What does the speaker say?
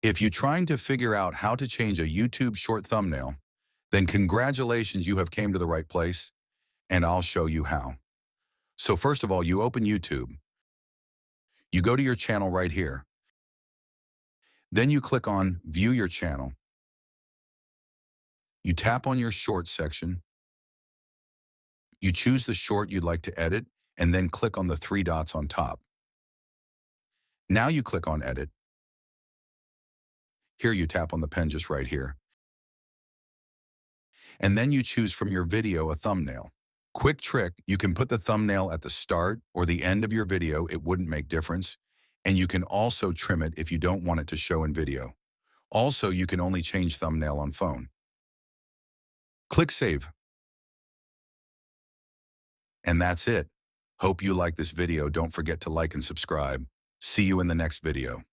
If you're trying to figure out how to change a YouTube short thumbnail, then congratulations, you have came to the right place, and I'll show you how. So first of all, you open YouTube. You go to your channel right here. Then you click on View Your Channel. You tap on your Shorts section. You choose the short you'd like to edit, and then click on the three dots on top. Now you click on Edit. Here you tap on the pen just right here. And then you choose from your video a thumbnail. Quick trick, you can put the thumbnail at the start or the end of your video, it wouldn't make difference. And you can also trim it if you don't want it to show in video. Also, you can only change thumbnail on phone. Click Save. And that's it. Hope you like this video. Don't forget to like and subscribe. See you in the next video.